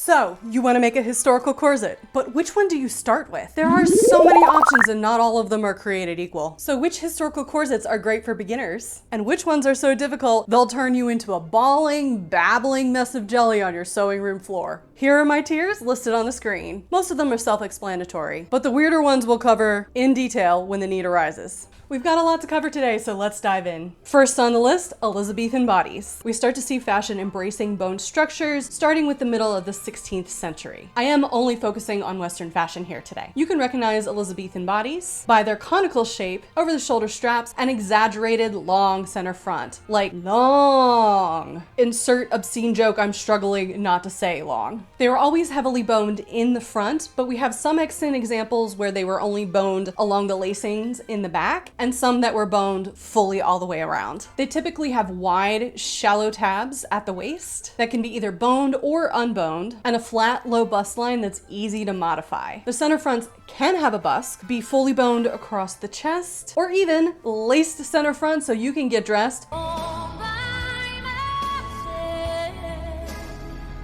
So, you want to make a historical corset, but which one do you start with? There are so many options and not all of them are created equal. So which historical corsets are great for beginners? And which ones are so difficult they'll turn you into a bawling, babbling mess of jelly on your sewing room floor? Here are my tiers listed on the screen. Most of them are self-explanatory, but the weirder ones we'll cover in detail when the need arises. We've got a lot to cover today, so let's dive in. First on the list, Elizabethan bodies. We start to see fashion embracing bone structures, starting with the middle of the 16th century. I am only focusing on Western fashion here today. You can recognize Elizabethan bodies by their conical shape, over-the-shoulder straps, and exaggerated long center front. Like long. Insert obscene joke I'm struggling not to say long. They were always heavily boned in the front, but we have some extant examples where they were only boned along the lacings in the back, and some that were boned fully all the way around. They typically have wide, shallow tabs at the waist that can be either boned or unboned, and a flat, low bust line that's easy to modify. The center fronts can have a busk, be fully boned across the chest, or even laced center front so you can get dressed.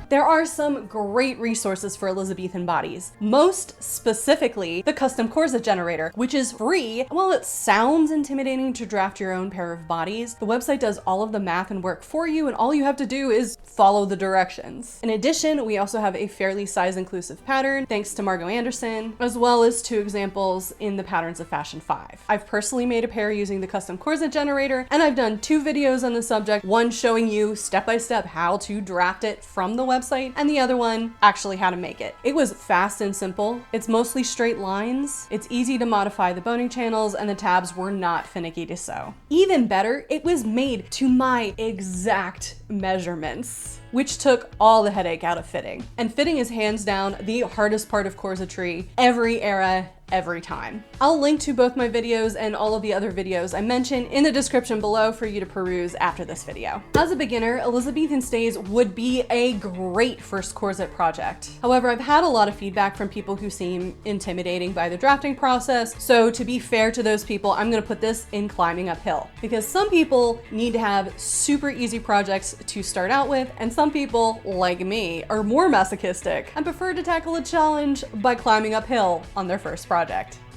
There are some great resources for Elizabethan bodies, most specifically the custom corset generator, which is free. While it sounds intimidating to draft your own pair of bodies, the website does all of the math and work for you, and all you have to do is follow the directions. In addition, we also have a fairly size-inclusive pattern, thanks to Margot Anderson, as well as 2 examples in the Patterns of Fashion 5. I've personally made a pair using the custom corset generator, and I've done 2 videos on the subject, one showing you step-by-step how to draft it from the website, and the other one actually how to make it. It was fast and simple. It's mostly straight lines. It's easy to modify the boning channels, and the tabs were not finicky to sew. Even better, it was made to my exact measurements, which took all the headache out of fitting. And fitting is hands down the hardest part of corsetry, every era, every time. I'll link to both my videos and all of the other videos I mentioned in the description below for you to peruse after this video. As a beginner, Elizabethan Stays would be a great first corset project. However, I've had a lot of feedback from people who seem intimidating by the drafting process, so to be fair to those people, I'm gonna put this in climbing uphill. Because some people need to have super easy projects to start out with, and some people, like me, are more masochistic and prefer to tackle a challenge by climbing uphill on their first project.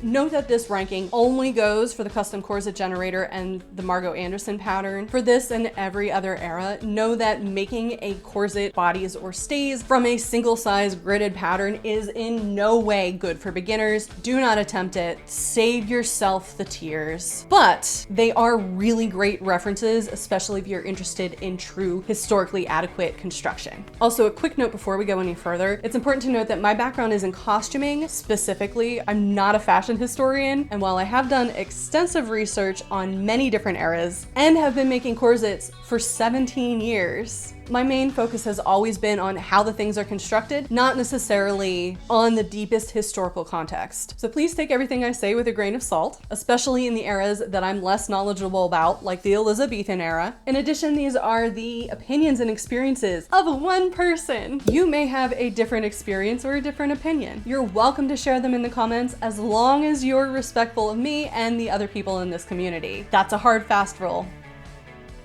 Note that this ranking only goes for the custom corset generator and the Margot Anderson pattern. For this and every other era, know that making a corset, bodies, or stays from a single size gridded pattern is in no way good for beginners. Do not attempt it. Save yourself the tears. But they are really great references, especially if you're interested in true historically adequate construction. Also, a quick note before we go any further, it's important to note that my background is in costuming. Specifically, I'm not a fashion historian, and while I have done extensive research on many different eras and have been making corsets for 17 years, my main focus has always been on how the things are constructed, not necessarily on the deepest historical context. So please take everything I say with a grain of salt, especially in the eras that I'm less knowledgeable about, like the Elizabethan era. In addition, these are the opinions and experiences of one person. You may have a different experience or a different opinion. You're welcome to share them in the comments as long as you're respectful of me and the other people in this community. That's a hard, fast rule.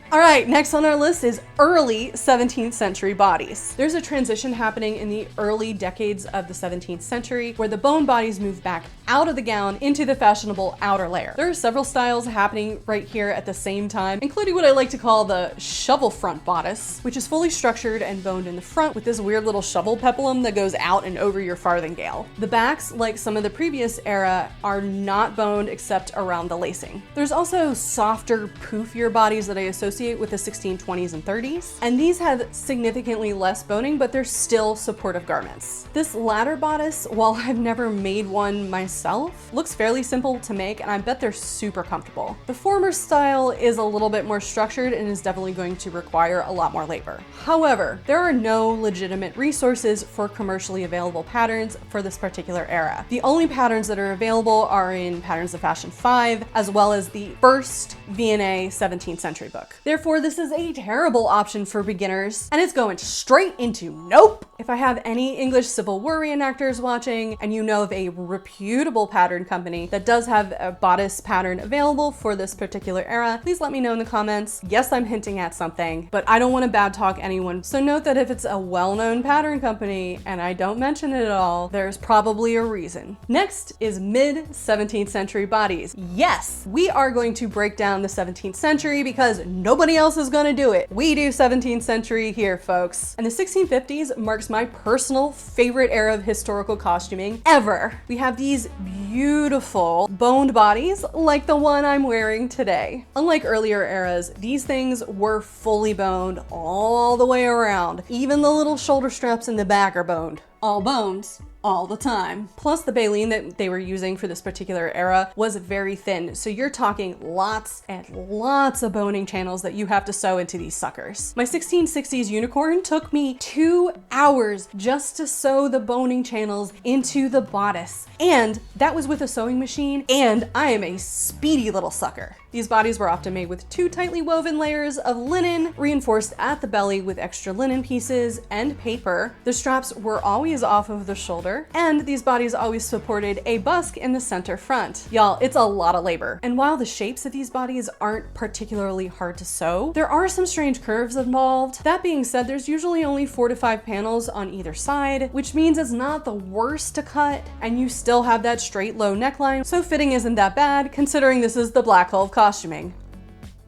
All right, next on our list is early 17th century bodies. There's a transition happening in the early decades of the 17th century where the bone bodies move back out of the gown into the fashionable outer layer. There are several styles happening right here at the same time, including what I like to call the shovel front bodice, which is fully structured and boned in the front with this weird little shovel peplum that goes out and over your farthingale. The backs, like some of the previous era, are not boned except around the lacing. There's also softer, poofier bodies that I associate with the 1620s and 30s, and these have significantly less boning, but they're still supportive garments. This latter bodice, while I've never made one myself, looks fairly simple to make, and I bet they're super comfortable. The former style is a little bit more structured and is definitely going to require a lot more labor. However, there are no legitimate resources for commercially available patterns for this particular era. The only patterns that are available are in Patterns of Fashion 5, as well as the first V&A 17th century book. Therefore, this is a terrible option for beginners, and it's going straight into nope. If I have any English Civil War reenactors watching and you know of a reputable pattern company that does have a bodice pattern available for this particular era, please let me know in the comments. Yes, I'm hinting at something, but I don't want to bad talk anyone. So note that if it's a well-known pattern company and I don't mention it at all, there's probably a reason. Next is mid-17th century bodies. Yes, we are going to break down the 17th century because nobody else is going to do it. We do 17th century here, folks. And the 1650s marks my personal favorite era of historical costuming ever. We have these beautiful boned bodies like the one I'm wearing today. Unlike earlier eras, these things were fully boned all the way around. Even the little shoulder straps in the back are boned. All bones, all the time. Plus the baleen that they were using for this particular era was very thin. So you're talking lots and lots of boning channels that you have to sew into these suckers. My 1660s unicorn took me 2 hours just to sew the boning channels into the bodice. And that was with a sewing machine, and I am a speedy little sucker. These bodies were often made with 2 tightly woven layers of linen, reinforced at the belly with extra linen pieces and paper. The straps were always off of the shoulder, and these bodies always supported a busk in the center front. Y'all, it's a lot of labor. And while the shapes of these bodies aren't particularly hard to sew, there are some strange curves involved. That being said, there's usually only 4 to 5 panels on either side, which means it's not the worst to cut, and you still have that straight low neckline, so fitting isn't that bad considering this is the black hole of costuming.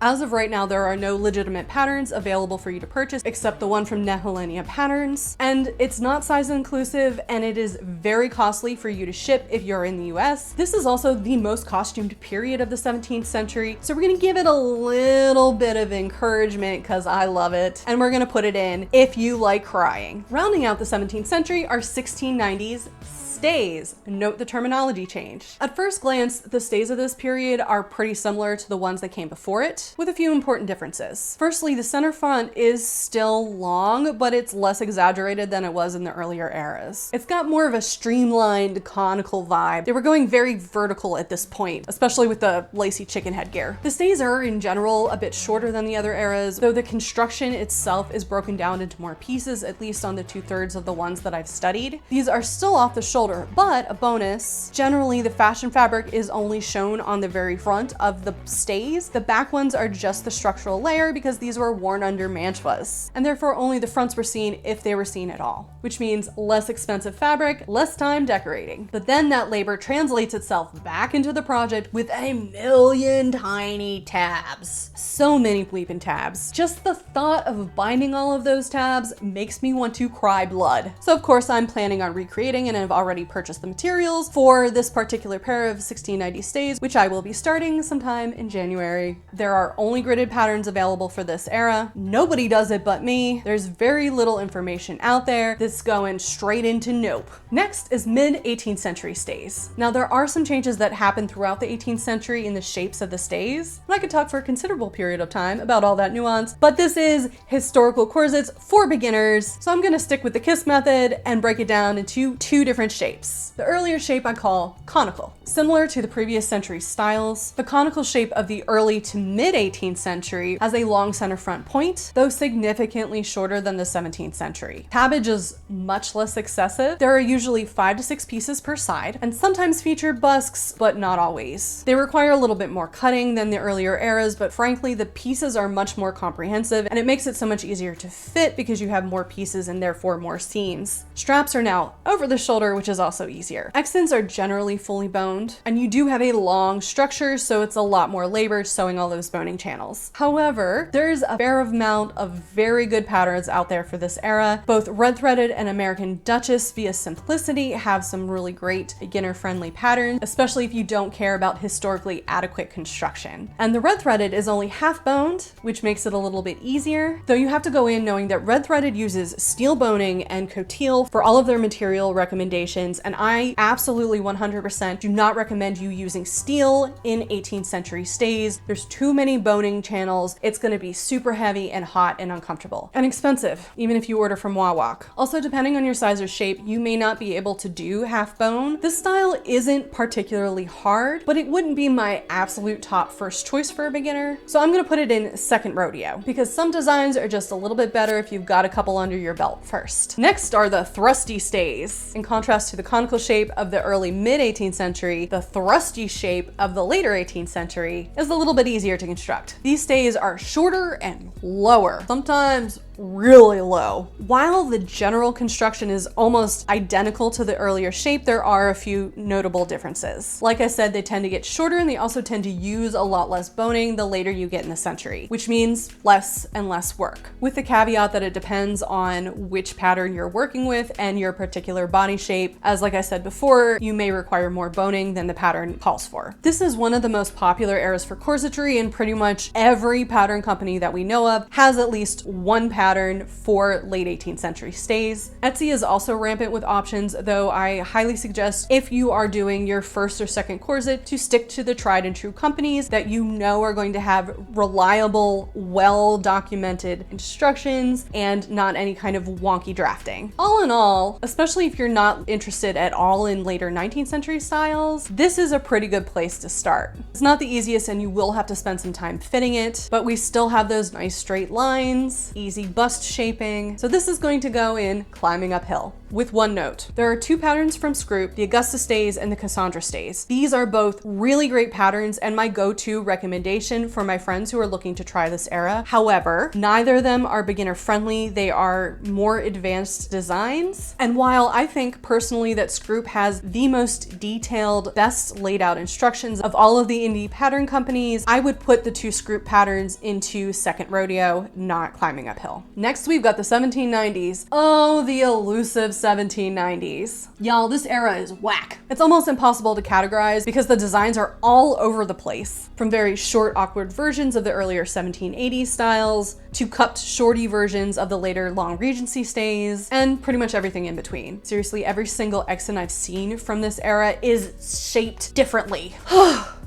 As of right now, there are no legitimate patterns available for you to purchase except the one from Regency Patterns, and it's not size inclusive, and it is very costly for you to ship if you're in the US. This is also the most costumed period of the 17th century, so we're gonna give it a little bit of encouragement because I love it, and we're gonna put it in if you like crying. Rounding out the 17th century are 1690s stays. Note the terminology change. At first glance, the stays of this period are pretty similar to the ones that came before it, with a few important differences. Firstly, the center front is still long, but it's less exaggerated than it was in the earlier eras. It's got more of a streamlined conical vibe. They were going very vertical at this point, especially with the lacy chicken headgear. The stays are in general a bit shorter than the other eras, though the construction itself is broken down into more pieces, at least on the 2/3 of the ones that I've studied. These are still off the shoulder, but a bonus, generally the fashion fabric is only shown on the very front of the stays. The back ones are just the structural layer because these were worn under mantuas, and therefore only the fronts were seen if they were seen at all, which means less expensive fabric, less time decorating. But then that labor translates itself back into the project with a million tiny tabs. So many bleeping tabs. Just the thought of binding all of those tabs makes me want to cry blood. So of course I'm planning on recreating, and I've already purchased the materials for this particular pair of 1690 stays, which I will be starting sometime in January. There are only gridded patterns available for this era. Nobody does it but me. There's very little information out there. This is going straight into nope. Next is mid-18th century stays. Now there are some changes that happened throughout the 18th century in the shapes of the stays, and I could talk for a considerable period of time about all that nuance, but this is historical corsets for beginners, so I'm gonna stick with the KISS method and break it down into 2 different shapes. The earlier shape I call conical. Similar to the previous century styles, the conical shape of the early to mid-18th century has a long center front point, though significantly shorter than the 17th century. Tabbage is much less excessive. There are usually 5 to 6 pieces per side, and sometimes feature busks, but not always. They require a little bit more cutting than the earlier eras, but frankly, the pieces are much more comprehensive, and it makes it so much easier to fit because you have more pieces and therefore more seams. Straps are now over the shoulder, which is also easier. Extants are generally fully boned, and you do have a long structure, so it's a lot more labor sewing all those boning channels. However, there's a fair amount of very good patterns out there for this era. Both Redthreaded and American Duchess via Simplicity have some really great beginner-friendly patterns, especially if you don't care about historically adequate construction. And the Redthreaded is only half boned, which makes it a little bit easier, though you have to go in knowing that Redthreaded uses steel boning and coutil for all of their material recommendations, and I absolutely 100% do not recommend you using steel in 18th century stays. There's too many many boning channels. It's going to be super heavy and hot and uncomfortable and expensive, even if you order from Wawak. Also, depending on your size or shape, you may not be able to do half bone. This style isn't particularly hard, but it wouldn't be my absolute top first choice for a beginner. So I'm going to put it in second rodeo because some designs are just a little bit better if you've got a couple under your belt first. Next are the THRUSTY stays. In contrast to the conical shape of the early mid 18th century, the THRUSTY shape of the later 18th century is a little bit easier to construct. These stays are shorter and lower, sometimes really low. While the general construction is almost identical to the earlier shape, there are a few notable differences. Like I said, they tend to get shorter and they also tend to use a lot less boning the later you get in the century, which means less and less work, with the caveat that it depends on which pattern you're working with and your particular body shape, as like I said before, you may require more boning than the pattern calls for. This is one of the most popular eras for corsetry, and pretty much every pattern company that we know of has at least one pattern for late 18th century stays. Etsy is also rampant with options, though I highly suggest if you are doing your first or second corset to stick to the tried and true companies that you know are going to have reliable, well-documented instructions and not any kind of wonky drafting. All in all, especially if you're not interested at all in later 19th century styles, this is a pretty good place to start. It's not the easiest and you will have to spend some time fitting it, but we still have those nice straight lines, easy bust shaping. So this is going to go in climbing uphill. With one note, there are two patterns from Scroop, the Augusta Stays and the Cassandra Stays. These are both really great patterns and my go-to recommendation for my friends who are looking to try this era. However, neither of them are beginner friendly. They are more advanced designs. And while I think personally that Scroop has the most detailed, best laid out instructions of all of the indie pattern companies, I would put the two Scroop patterns into second rodeo, not climbing uphill. Next, we've got the 1790s. Oh, the elusive 1790s. Y'all, this era is whack. It's almost impossible to categorize because the designs are all over the place, from very short, awkward versions of the earlier 1780s styles to cupped, shorty versions of the later long Regency stays, and pretty much everything in between. Seriously, every single extant I've seen from this era is shaped differently.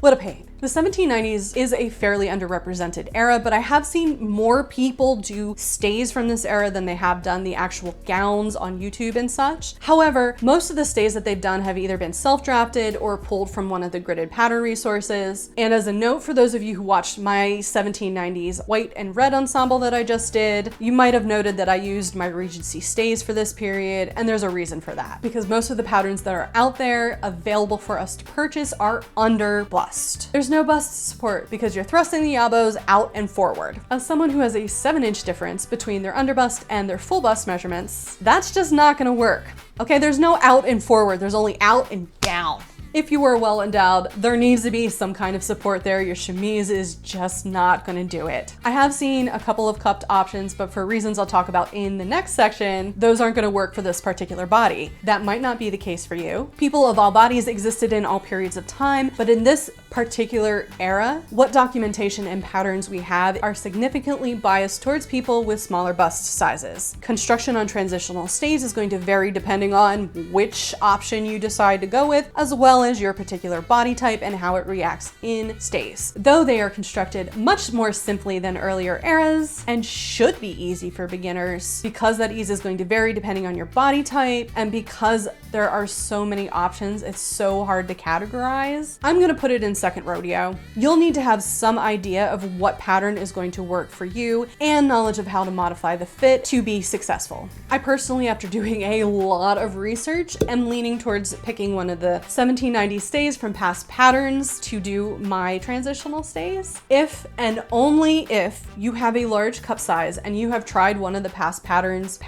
What a pain. The 1790s is a fairly underrepresented era, but I have seen more people do stays from this era than they have done the actual gowns on YouTube and such. However, most of the stays that they've done have either been self-drafted or pulled from one of the gridded pattern resources. And as a note for those of you who watched my 1790s white and red ensemble that I just did, you might have noted that I used my Regency Stays for this period, and there's a reason for that, because most of the patterns that are out there available for us to purchase are under bust. There's no bust support because you're thrusting the elbows out and forward. As someone who has a 7-inch difference between their underbust and their full bust measurements, that's just not gonna work. Okay, there's no out and forward, there's only out and down. If you were well endowed, there needs to be some kind of support there. Your chemise is just not gonna do it. I have seen a couple of cupped options, but for reasons I'll talk about in the next section, those aren't gonna work for this particular body. That might not be the case for you. People of all bodies existed in all periods of time, but in this particular era, what documentation and patterns we have are significantly biased towards people with smaller bust sizes. Construction on transitional stays is going to vary depending on which option you decide to go with, as well as your particular body type and how it reacts in stays. Though they are constructed much more simply than earlier eras and should be easy for beginners, because that ease is going to vary depending on your body type and because there are so many options, it's so hard to categorize. I'm gonna put it in second rodeo. You'll need to have some idea of what pattern is going to work for you and knowledge of how to modify the fit to be successful. I personally, after doing a lot of research, am leaning towards picking one of the 1790 stays from past patterns to do my transitional stays. If and only if you have a large cup size and you have tried one of the past patterns,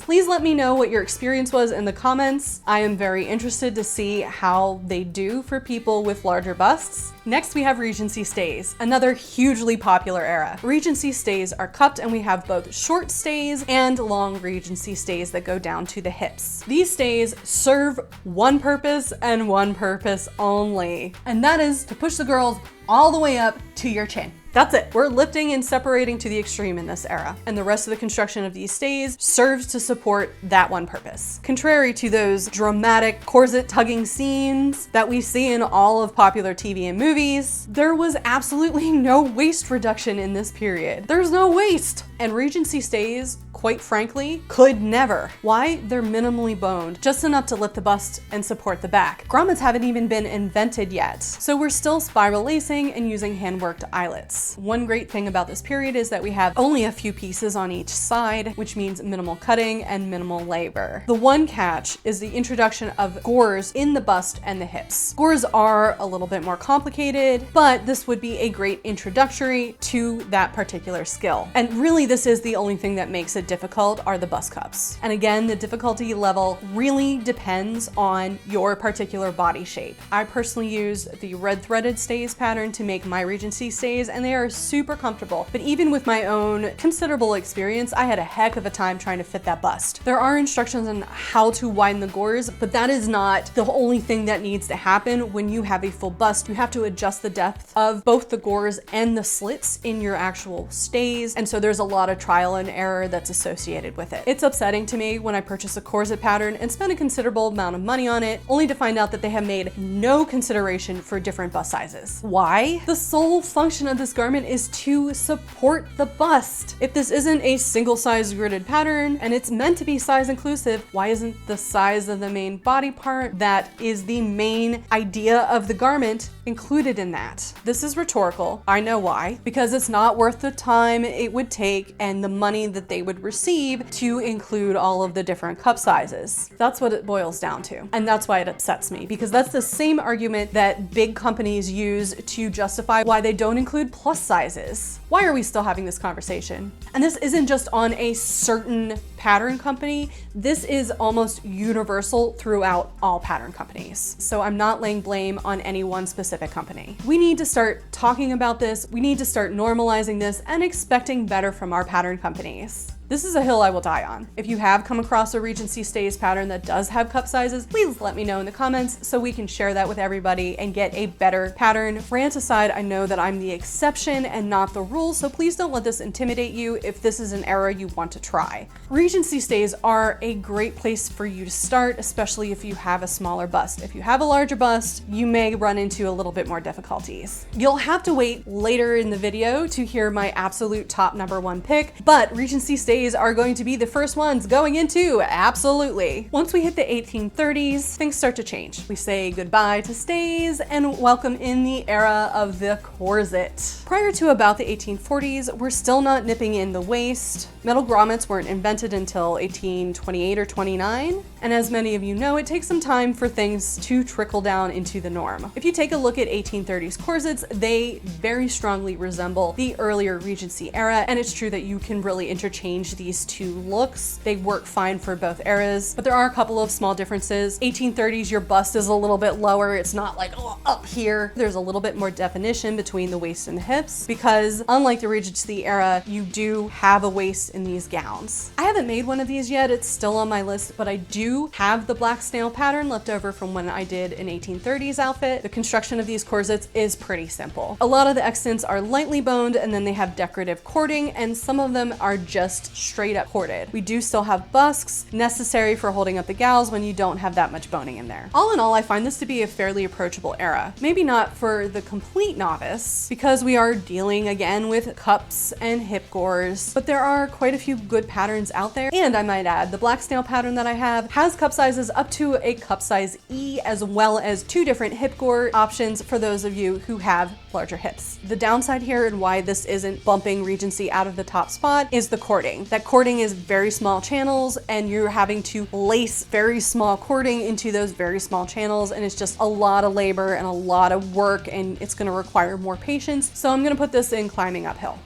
please let me know what your experience was in the comments. I am very interested to see how they do for people with larger busts. Next, we have Regency Stays, another hugely popular era. Regency Stays are cupped and we have both short stays and long Regency Stays that go down to the hips. These stays serve one purpose and one purpose only, and that is to push the girls all the way up to your chin. That's it. We're lifting and separating to the extreme in this era, and the rest of the construction of these stays serves to support that one purpose. Contrary to those dramatic corset tugging scenes that we see in all of popular TV and movies, there was absolutely no waist reduction in this period. There's no waist. And Regency stays, quite frankly, could never. Why? They're minimally boned, just enough to lift the bust and support the back. Grommets haven't even been invented yet, so we're still spiral lacing and using hand-worked eyelets. One great thing about this period is that we have only a few pieces on each side, which means minimal cutting and minimal labor. The one catch is the introduction of gores in the bust and the hips. Gores are a little bit more complicated, but this would be a great introductory to that particular skill. And really, this is the only thing that makes it difficult are the bust cups. And again, the difficulty level really depends on your particular body shape. I personally use the Redthreaded stays pattern to make my Regency stays, and they are super comfortable. But even with my own considerable experience, I had a heck of a time trying to fit that bust. There are instructions on how to widen the gores, but that is not the only thing that needs to happen when you have a full bust. You have to adjust the depth of both the gores and the slits in your actual stays. And so there's a lot of trial and error that's associated with it. It's upsetting to me when I purchase a corset pattern and spend a considerable amount of money on it, only to find out that they have made no consideration for different bust sizes. Why? The sole function of this garment is to support the bust. If this isn't a single size gridded pattern and it's meant to be size inclusive, why isn't the size of the main body part that is the main idea of the garment included in that? This is rhetorical. I know why. Because it's not worth the time it would take and the money that they would receive to include all of the different cup sizes. That's what it boils down to. And that's why it upsets me, because that's the same argument that big companies use to justify why they don't include plus sizes. Why are we still having this conversation? And this isn't just on a certain pattern company. This is almost universal throughout all pattern companies. So I'm not laying blame on any one specific company. We need to start talking about this. We need to start normalizing this and expecting better from our pattern companies. This is a hill I will die on. If you have come across a Regency Stays pattern that does have cup sizes, please let me know in the comments so we can share that with everybody and get a better pattern. Rant aside, I know that I'm the exception and not the rule, so please don't let this intimidate you if this is an era you want to try. Regency Stays are a great place for you to start, especially if you have a smaller bust. If you have a larger bust, you may run into a little bit more difficulties. You'll have to wait later in the video to hear my absolute top #1 pick, but Regency Stays are going to be the first ones going into absolutely. Once we hit the 1830s, things start to change. We say goodbye to stays and welcome in the era of the corset. Prior to about the 1840s, we're still not nipping in the waist. Metal grommets weren't invented until 1828 or 29. And as many of you know, it takes some time for things to trickle down into the norm. If you take a look at 1830s corsets, they very strongly resemble the earlier Regency era, and it's true that you can really interchange these two looks. They work fine for both eras, but there are a couple of small differences. 1830s, your bust is a little bit lower. It's not like up here. There's a little bit more definition between the waist and the hips, because unlike the Regency era, you do have a waist in these gowns. I haven't made one of these yet. It's still on my list, but I do have the black snail pattern left over from when I did an 1830s outfit. The construction of these corsets is pretty simple. A lot of the extants are lightly boned, and then they have decorative cording, and some of them are just straight up corded. We do still have busks necessary for holding up the gals when you don't have that much boning in there. All in all, I find this to be a fairly approachable era. Maybe not for the complete novice, because we are dealing again with cups and hip gores, but there are quite a few good patterns out there. And I might add, the black snail pattern that I have has cup sizes up to a cup size E, as well as 2 different hip gore options for those of you who have larger hips. The downside here, and why this isn't bumping Regency out of the top spot, is the cording. That cording is very small channels, and you're having to lace very small cording into those very small channels, and it's just a lot of labor and a lot of work, and it's going to require more patience. So I'm going to put this in climbing uphill.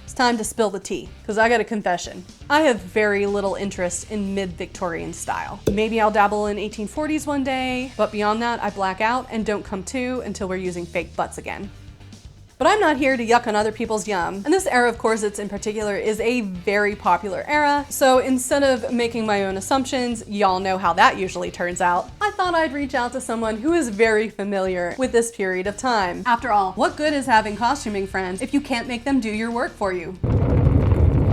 It's time to spill the tea, because I got a confession. I have very little interest in mid-Victorian style. Maybe I'll dabble in 1840s one day, but beyond that, I black out and don't come to until we're using fake butts again. But I'm not here to yuck on other people's yum. And this era of corsets in particular is a very popular era, so instead of making my own assumptions, y'all know how that usually turns out, I thought I'd reach out to someone who is very familiar with this period of time. After all, what good is having costuming friends if you can't make them do your work for you?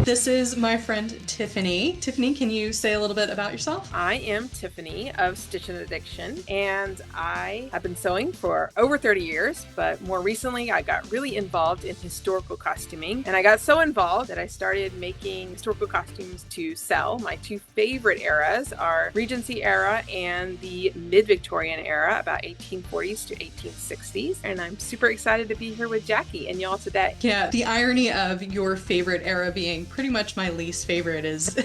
This is my friend Tiffany. Tiffany, can you say a little bit about yourself? I am Tiffany of Stitch and Addiction, and I have been sewing for over 30 years, but more recently I got really involved in historical costuming, and I got so involved that I started making historical costumes to sell. My two favorite eras are Regency era and the Mid-Victorian era, about 1840s to 1860s, and I'm super excited to be here with Jackie and y'all today. Yeah, the irony of your favorite era being pretty much my least favorite is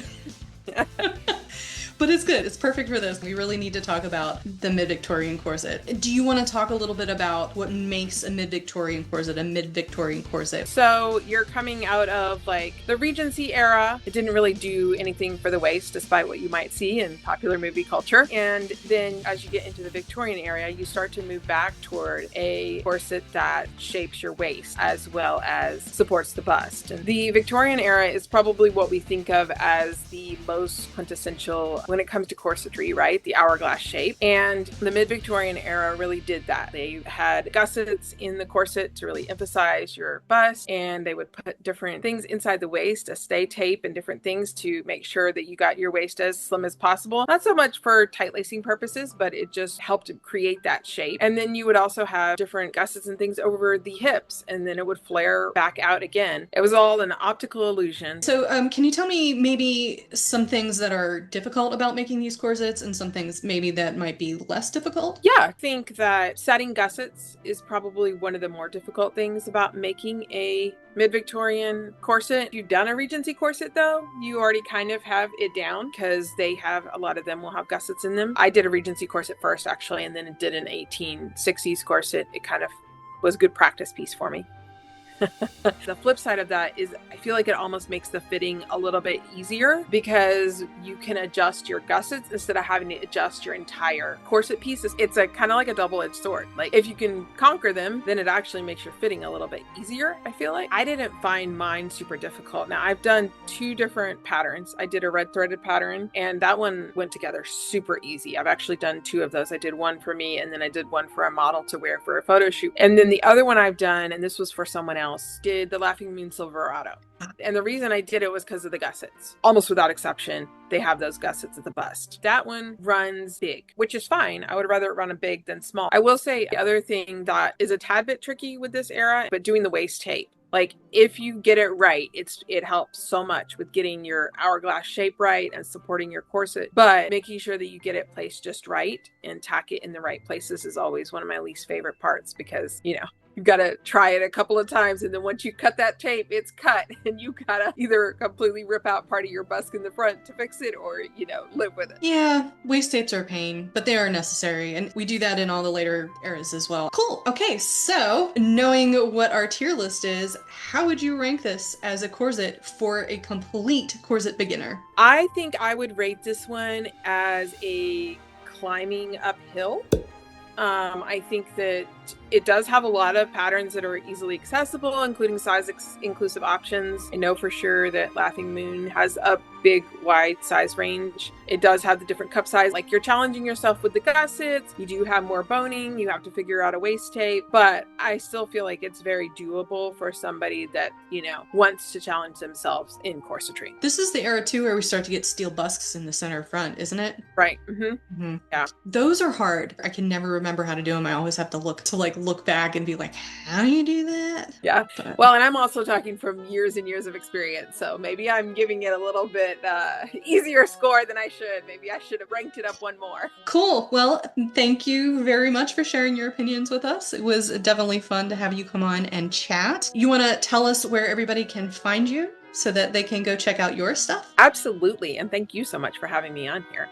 but it's good. It's perfect for this. We really need to talk about the Mid-Victorian corset. Do you want to talk a little bit about what makes a Mid-Victorian corset a Mid-Victorian corset? So you're coming out of like the Regency era. It didn't really do anything for the waist, despite what you might see in popular movie culture. And then as you get into the Victorian era, you start to move back toward a corset that shapes your waist as well as supports the bust. And the Victorian era is probably what we think of as the most quintessential when it comes to corsetry, right? The hourglass shape. And the Mid-Victorian era really did that. They had gussets in the corset to really emphasize your bust, and they would put different things inside the waist, a stay tape and different things to make sure that you got your waist as slim as possible. Not so much for tight lacing purposes, but it just helped to create that shape. And then you would also have different gussets and things over the hips, and then it would flare back out again. It was all an optical illusion. So can you tell me maybe some things that are difficult about making these corsets and some things maybe that might be less difficult? Yeah, I think that setting gussets is probably one of the more difficult things about making a Mid-Victorian corset. If you've done a Regency corset though, you already kind of have it down because they have, a lot of them will have gussets in them. I did a Regency corset first actually, and then did an 1860s corset. It kind of was a good practice piece for me. The flip side of that is I feel like it almost makes the fitting a little bit easier because you can adjust your gussets instead of having to adjust your entire corset piece. It's a kind of like a double-edged sword. Like if you can conquer them, then it actually makes your fitting a little bit easier, I feel like. I didn't find mine super difficult. Now I've done two different patterns. I did a Redthreaded pattern and that one went together super easy. I've actually done two of those. I did one for me and then I did one for a model to wear for a photo shoot. And then the other one I've done, and this was for someone else, did the Laughing Moon Silverado. And the reason I did it was because of the gussets. Almost without exception, they have those gussets at the bust. That one runs big, which is fine. I would rather it run a big than small. I will say the other thing that is a tad bit tricky with this era, but doing the waist tape. Like if you get it right, it helps so much with getting your hourglass shape right and supporting your corset, but making sure that you get it placed just right and tack it in the right places is always one of my least favorite parts because, you know, you've got to try it a couple of times, and then once you cut that tape, it's cut, and you gotta either completely rip out part of your bust in the front to fix it, or, you know, live with it. Yeah, waist tapes are a pain, but they are necessary, and we do that in all the later eras as well. Cool. Okay, so knowing what our tier list is, how would you rank this as a corset for a complete corset beginner? I think I would rate this one as a climbing uphill. I think that it does have a lot of patterns that are easily accessible, including size inclusive options. I know for sure that Laughing Moon has a big, wide size range. It does have the different cup size. Like you're challenging yourself with the gussets. You do have more boning. You have to figure out a waist tape, but I still feel like it's very doable for somebody that, you know, wants to challenge themselves in corsetry. This is the era too where we start to get steel busks in the center front, isn't it? Right. Mm-hmm. Yeah. Those are hard. I can never remember how to do them. I always have to look back and be like, how do you do that? Yeah. But, well, and I'm also talking from years and years of experience, so maybe I'm giving it a little bit easier score than I should. Maybe I should have ranked it up one more. Cool. Well, thank you very much for sharing your opinions with us. It was definitely fun to have you come on and chat. You want to tell us where everybody can find you so that they can go check out your stuff? Absolutely. And thank you so much for having me on here.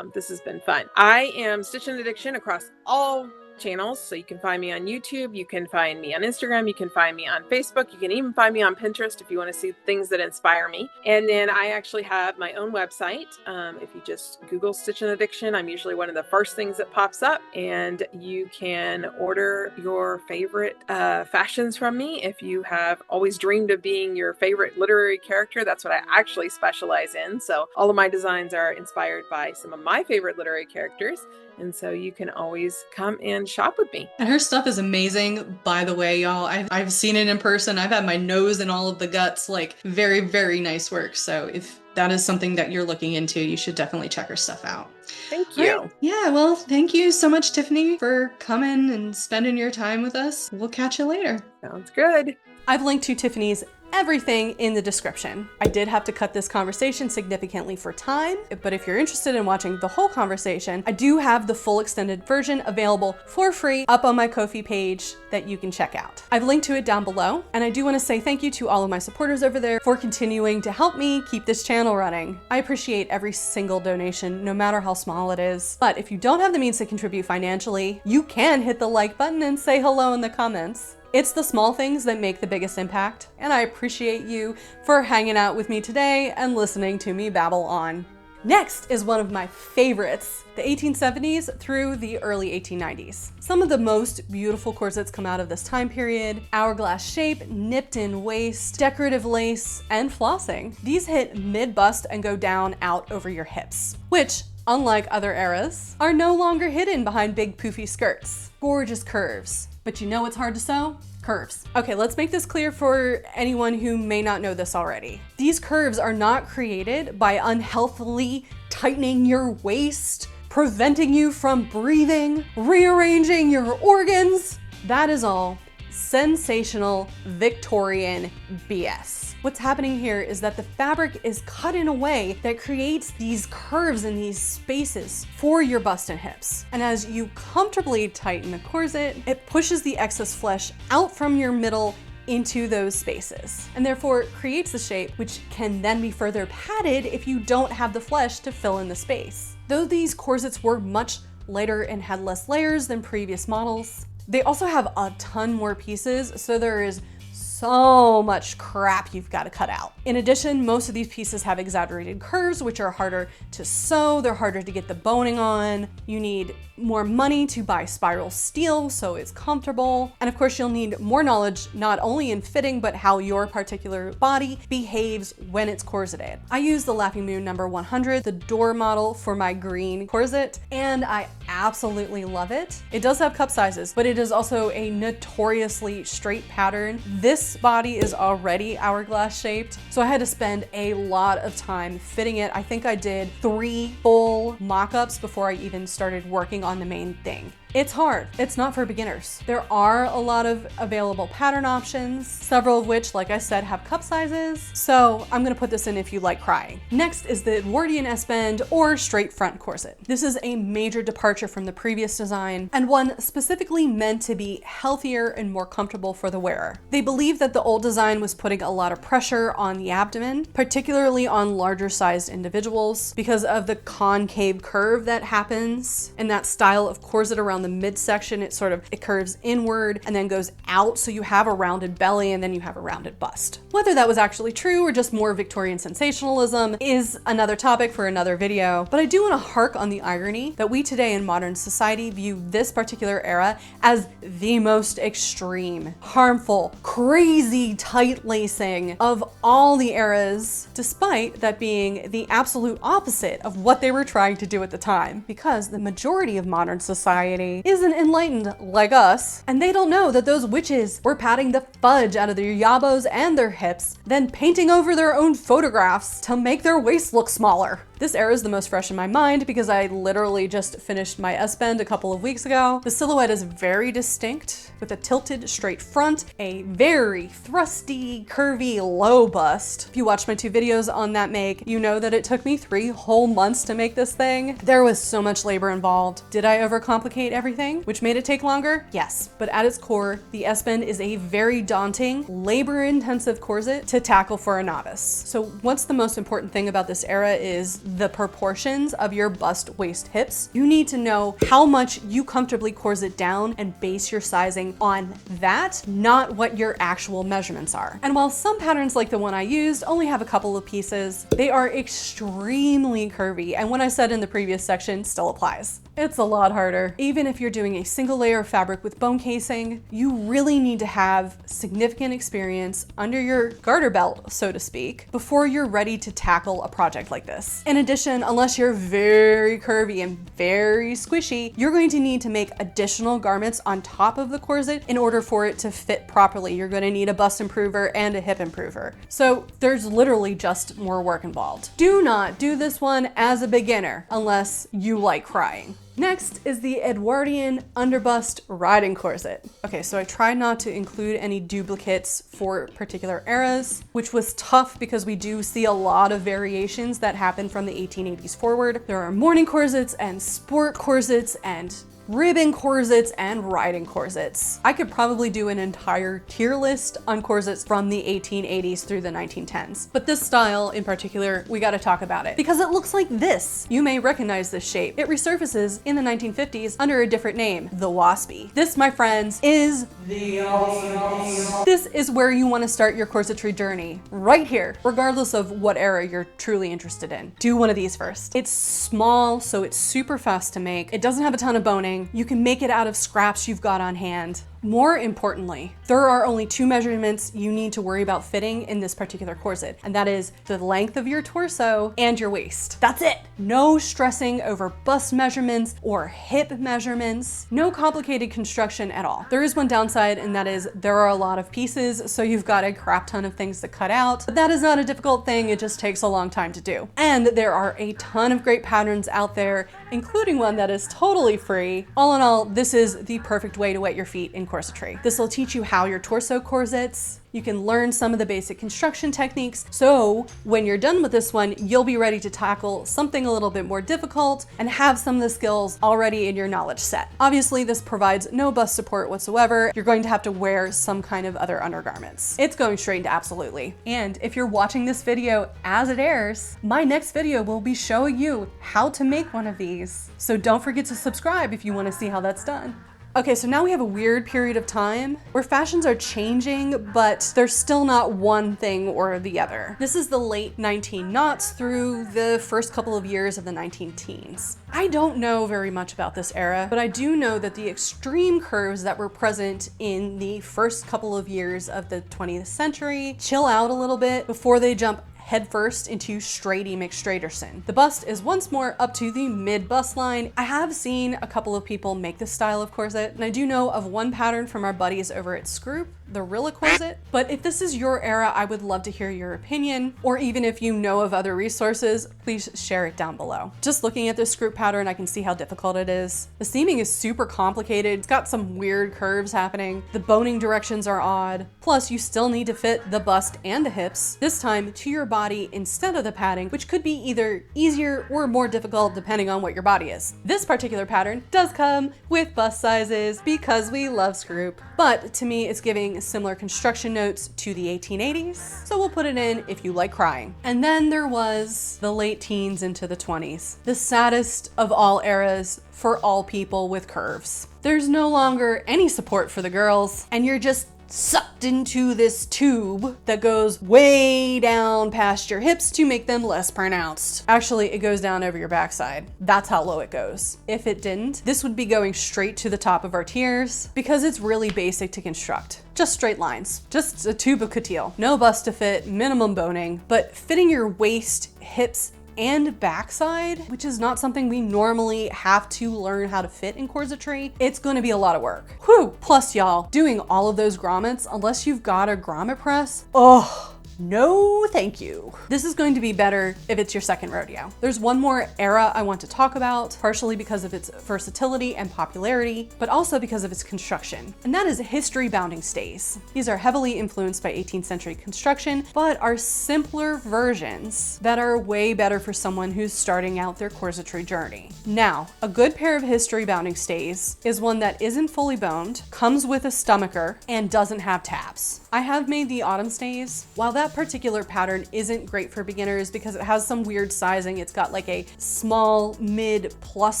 This has been fun. I am Stitch and Addiction across all channels. So you can find me on YouTube, you can find me on Instagram, you can find me on Facebook, you can even find me on Pinterest if you want to see things that inspire me. And then I actually have my own website. If you just Google Stitch and Addiction, I'm usually one of the first things that pops up, and you can order your favorite fashions from me. If you have always dreamed of being your favorite literary character, that's what I actually specialize in. So all of my designs are inspired by some of my favorite literary characters. And so you can always come and shop with me. And her stuff is amazing, by the way, y'all. I've seen it in person. I've had my nose in all of the guts. Like, very, very nice work. So if that is something that you're looking into, you should definitely check her stuff out. Thank you. Right. Yeah, well, thank you so much, Tiffany, for coming and spending your time with us. We'll catch you later. Sounds good. I've linked to Tiffany's everything in the description. I did have to cut this conversation significantly for time, but if you're interested in watching the whole conversation, I do have the full extended version available for free up on my Ko-fi page that you can check out. I've linked to it down below, and I do want to say thank you to all of my supporters over there for continuing to help me keep this channel running. I appreciate every single donation, no matter how small it is. But if you don't have the means to contribute financially, you can hit the like button and say hello in the comments. It's the small things that make the biggest impact, and I appreciate you for hanging out with me today and listening to me babble on. Next is one of my favorites, the 1870s through the early 1890s. Some of the most beautiful corsets come out of this time period: hourglass shape, nipped in waist, decorative lace, and flossing. These hit mid-bust and go down out over your hips, which, unlike other eras, are no longer hidden behind big poofy skirts. Gorgeous curves. But you know what's hard to sew? Curves. Okay, let's make this clear for anyone who may not know this already. These curves are not created by unhealthily tightening your waist, preventing you from breathing, rearranging your organs. That is all sensational Victorian BS. What's happening here is that the fabric is cut in a way that creates these curves and these spaces for your bust and hips. And as you comfortably tighten the corset, it pushes the excess flesh out from your middle into those spaces, and therefore creates the shape which can then be further padded if you don't have the flesh to fill in the space. Though these corsets were much lighter and had less layers than previous models, they also have a ton more pieces, so there is so much crap you've got to cut out. In addition, most of these pieces have exaggerated curves, which are harder to sew. They're harder to get the boning on. You need more money to buy spiral steel so it's comfortable. And of course, you'll need more knowledge, not only in fitting, but how your particular body behaves when it's corseted. I use the Laughing Moon number 100, the door model, for my green corset, and I absolutely love it. It does have cup sizes, but it is also a notoriously straight pattern. This body is already hourglass shaped, so I had to spend a lot of time fitting it. I think I did 3 full mock-ups before I even started working on the main thing. It's hard. It's not for beginners. There are a lot of available pattern options, several of which, like I said, have cup sizes. So I'm gonna put this in if you like crying. Next is the Edwardian S-bend or straight front corset. This is a major departure from the previous design, and one specifically meant to be healthier and more comfortable for the wearer. They believe that the old design was putting a lot of pressure on the abdomen, particularly on larger sized individuals, because of the concave curve that happens in that style of corset around the midsection. It curves inward and then goes out, so you have a rounded belly and then you have a rounded bust. Whether that was actually true or just more Victorian sensationalism is another topic for another video, but I do want to hark on the irony that we today in modern society view this particular era as the most extreme, harmful, crazy tight lacing of all the eras, despite that being the absolute opposite of what they were trying to do at the time, because the majority of modern society isn't enlightened like us, and they don't know that those witches were patting the fudge out of their yabos and their hips, then painting over their own photographs to make their waist look smaller. This era is the most fresh in my mind because I literally just finished my S-bend a couple of weeks ago. The silhouette is very distinct with a tilted straight front, a very thrusty, curvy, low bust. If you watched my 2 videos on that make, you know that it took me 3 whole months to make this thing. There was so much labor involved. Did I overcomplicate everything, which made it take longer? Yes, but at its core, the S-bend is a very daunting, labor-intensive corset to tackle for a novice. So what's the most important thing about this era is the proportions of your bust, waist, hips. You need to know how much you comfortably corset down and base your sizing on that, not what your actual measurements are. And while some patterns like the one I used only have a couple of pieces, they are extremely curvy. And what I said in the previous section still applies. It's a lot harder. Even if you're doing a single layer of fabric with bone casing, you really need to have significant experience under your garter belt, so to speak, before you're ready to tackle a project like this. In addition, unless you're very curvy and very squishy, you're going to need to make additional garments on top of the corset in order for it to fit properly. You're going to need a bust improver and a hip improver. So there's literally just more work involved. Do not do this one as a beginner unless you like crying. Next is the Edwardian underbust riding corset. Okay, so I tried not to include any duplicates for particular eras, which was tough because we do see a lot of variations that happen from the 1880s forward. There are morning corsets and sport corsets and ribbon corsets and riding corsets. I could probably do an entire tier list on corsets from the 1880s through the 1910s. But this style in particular, we gotta talk about it because it looks like this. You may recognize this shape. It resurfaces in the 1950s under a different name, the Waspie. This, my friends, is the awesome. This is where you wanna start your corsetry journey, right here, regardless of what era you're truly interested in. Do one of these first. It's small, so it's super fast to make. It doesn't have a ton of boning. You can make it out of scraps you've got on hand. More importantly, there are only two measurements you need to worry about fitting in this particular corset, and that is the length of your torso and your waist. That's it. No stressing over bust measurements or hip measurements. No complicated construction at all. There is one downside, and that is there are a lot of pieces, so you've got a crap ton of things to cut out. But that is not a difficult thing. It just takes a long time to do. And there are a ton of great patterns out there, including one that is totally free. All in all, this is the perfect way to wet your feet in corsetry. This will teach you how your torso corsets. You can learn some of the basic construction techniques. So when you're done with this one, you'll be ready to tackle something a little bit more difficult and have some of the skills already in your knowledge set. Obviously, this provides no bust support whatsoever. You're going to have to wear some kind of other undergarments. It's going straight into absolutely. And if you're watching this video as it airs, my next video will be showing you how to make one of these. So don't forget to subscribe if you want to see how that's done. Okay, so now we have a weird period of time where fashions are changing, but they're still not one thing or the other. This is the late 1900s through the first couple of years of the 1910s. I don't know very much about this era, but I do know that the extreme curves that were present in the first couple of years of the 20th century chill out a little bit before they jump headfirst into Straighty McStraighterson. The bust is once more up to the mid-bust line. I have seen a couple of people make this style of corset, and I do know of one pattern from our buddies over at Scroop, the Rilla corset. But if this is your era, I would love to hear your opinion, or even if you know of other resources, please share it down below. Just looking at this Scroop pattern, I can see how difficult it is. The seaming is super complicated. It's got some weird curves happening. The boning directions are odd. Plus, you still need to fit the bust and the hips, this time to your body instead of the padding, which could be either easier or more difficult depending on what your body is. This particular pattern does come with bust sizes because we love Scroop, but to me, it's giving similar construction notes to the 1880s, so we'll put it in if you like crying. And then there was the late teens into the 20s, the saddest of all eras for all people with curves. There's no longer any support for the girls, and you're just sucked into this tube that goes way down past your hips to make them less pronounced. Actually, it goes down over your backside. That's how low it goes. If it didn't, this would be going straight to the top of our tiers because it's really basic to construct. Just straight lines, just a tube of coutil. No bust to fit, minimum boning, but fitting your waist, hips, and backside, which is not something we normally have to learn how to fit in corsetry, it's gonna be a lot of work. Whew! Plus, y'all, doing all of those grommets, unless you've got a grommet press, oh, no thank you. This is going to be better if it's your second rodeo. There's one more era I want to talk about, partially because of its versatility and popularity, but also because of its construction, and that is historybounding stays. These are heavily influenced by 18th century construction, but are simpler versions that are way better for someone who's starting out their corsetry journey. Now, a good pair of historybounding stays is one that isn't fully boned, comes with a stomacher, and doesn't have tabs. I have made the autumn stays. While that That particular pattern isn't great for beginners because it has some weird sizing. It's got like a small, mid, plus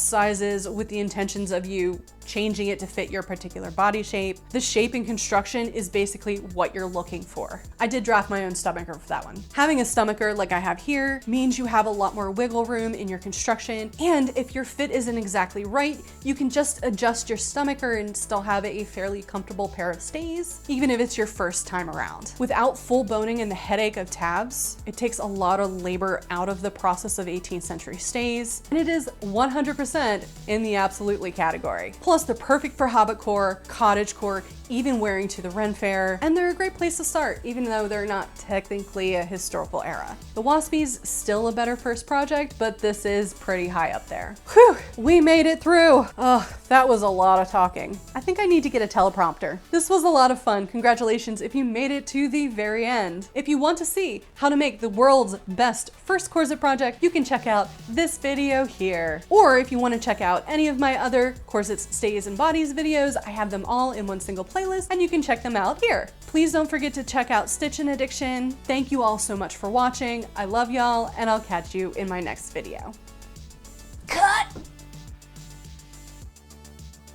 sizes with the intentions of you changing it to fit your particular body shape. The shape and construction is basically what you're looking for. I did draft my own stomacher for that one. Having a stomacher like I have here means you have a lot more wiggle room in your construction, and if your fit isn't exactly right, you can just adjust your stomacher and still have a fairly comfortable pair of stays, even if it's your first time around. Without full boning and the headache of tabs, it takes a lot of labor out of the process of 18th century stays, and it is 100% in the absolutely category. Plus, they're perfect for hobbitcore, cottagecore, even wearing to the Ren Fair, and they're a great place to start, even though they're not technically a historical era. The Waspie's still a better first project, but this is pretty high up there. Whew, we made it through. Oh, that was a lot of talking. I think I need to get a teleprompter. This was a lot of fun. Congratulations if you made it to the very end. If you want to see how to make the world's best first corset project, you can check out this video here. Or if you want to check out any of my other corsets, stays, and bodies videos, I have them all in one single playlist, and you can check them out here. Please don't forget to check out Stitch and Addiction. Thank you all so much for watching. I love y'all, and I'll catch you in my next video.